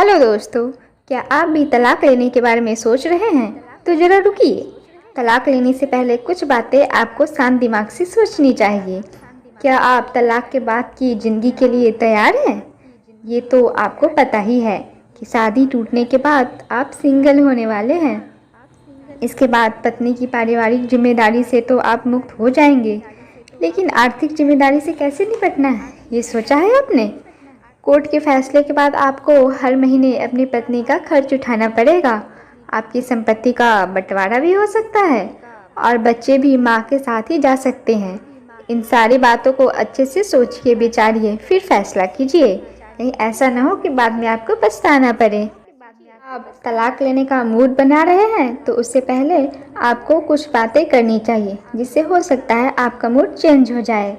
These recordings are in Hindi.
हेलो दोस्तों, क्या आप भी तलाक लेने के बारे में सोच रहे हैं? तो ज़रा रुकिए। तलाक लेने से पहले कुछ बातें आपको शांत दिमाग से सोचनी चाहिए। क्या आप तलाक के बाद की ज़िंदगी के लिए तैयार हैं? ये तो आपको पता ही है कि शादी टूटने के बाद आप सिंगल होने वाले हैं। इसके बाद पत्नी की पारिवारिक जिम्मेदारी से तो आप मुक्त हो जाएंगे, लेकिन आर्थिक जिम्मेदारी से कैसे निपटना है, ये सोचा है आपने? कोर्ट के फैसले के बाद आपको हर महीने अपनी पत्नी का खर्च उठाना पड़ेगा। आपकी संपत्ति का बंटवारा भी हो सकता है और बच्चे भी माँ के साथ ही जा सकते हैं। इन सारी बातों को अच्छे से सोचिए, विचारिए, फिर फैसला कीजिए। कहीं ऐसा ना हो कि बाद में आपको पछताना पड़े। आप तलाक लेने का मूड बना रहे हैं तो उससे पहले आपको कुछ बातें करनी चाहिए, जिससे हो सकता है आपका मूड चेंज हो जाए।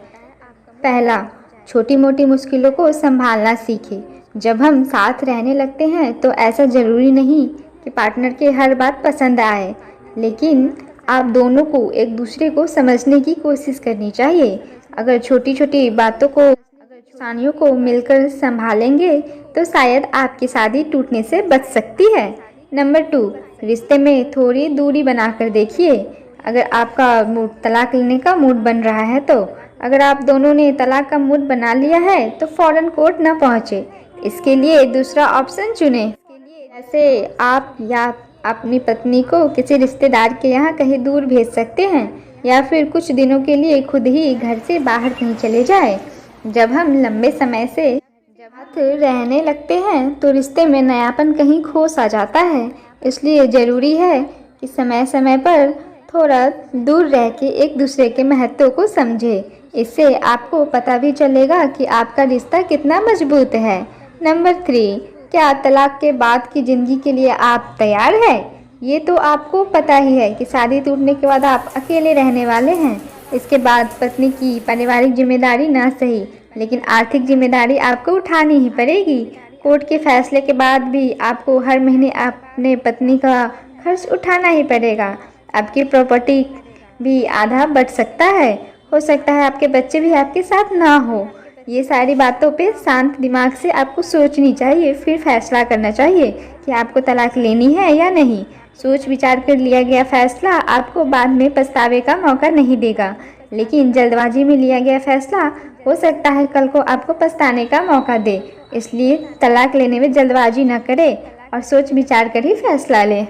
पहला, छोटी मोटी मुश्किलों को संभालना सीखें। जब हम साथ रहने लगते हैं तो ऐसा ज़रूरी नहीं कि पार्टनर के हर बात पसंद आए, लेकिन आप दोनों को एक दूसरे को समझने की कोशिश करनी चाहिए। अगर छोटी छोटी बातों को, परेशानियों को मिलकर संभालेंगे तो शायद आपकी शादी टूटने से बच सकती है। नंबर 2, रिश्ते में थोड़ी दूरी बनाकर देखिए। अगर आपका मूड तलाक लेने का मूड बन रहा है तो अगर आप दोनों ने तलाक का मूड बना लिया है तो फ़ौरन कोर्ट न पहुँचे। इसके लिए दूसरा ऑप्शन चुनें। जैसे आप या अपनी पत्नी को किसी रिश्तेदार के यहाँ कहीं दूर भेज सकते हैं, या फिर कुछ दिनों के लिए खुद ही घर से बाहर कहीं चले जाएं। जब हम लंबे समय से साथ रहने लगते हैं तो रिश्ते में नयापन कहीं खो सा जाता है। इसलिए ज़रूरी है कि समय समय पर थोड़ा दूर रह के एक दूसरे के महत्व को समझें। इससे आपको पता भी चलेगा कि आपका रिश्ता कितना मजबूत है। नंबर 3, क्या तलाक के बाद की ज़िंदगी के लिए आप तैयार हैं? ये तो आपको पता ही है कि शादी टूटने के बाद आप अकेले रहने वाले हैं। इसके बाद पत्नी की पारिवारिक जिम्मेदारी ना सही, लेकिन आर्थिक जिम्मेदारी आपको उठानी ही पड़ेगी। कोर्ट के फैसले के बाद भी आपको हर महीने अपने पत्नी का खर्च उठाना ही पड़ेगा। आपकी प्रॉपर्टी भी आधा बढ़ सकता है। हो सकता है आपके बच्चे भी आपके साथ ना हो। ये सारी बातों पे शांत दिमाग से आपको सोचनी चाहिए, फिर फैसला करना चाहिए कि आपको तलाक लेनी है या नहीं। सोच विचार कर लिया गया फैसला आपको बाद में पछतावे का मौका नहीं देगा, लेकिन जल्दबाजी में लिया गया फैसला हो सकता है कल को आपको पछताने का मौका दे। इसलिए तलाक लेने में जल्दबाजी न करें और सोच विचार कर ही फैसला लें।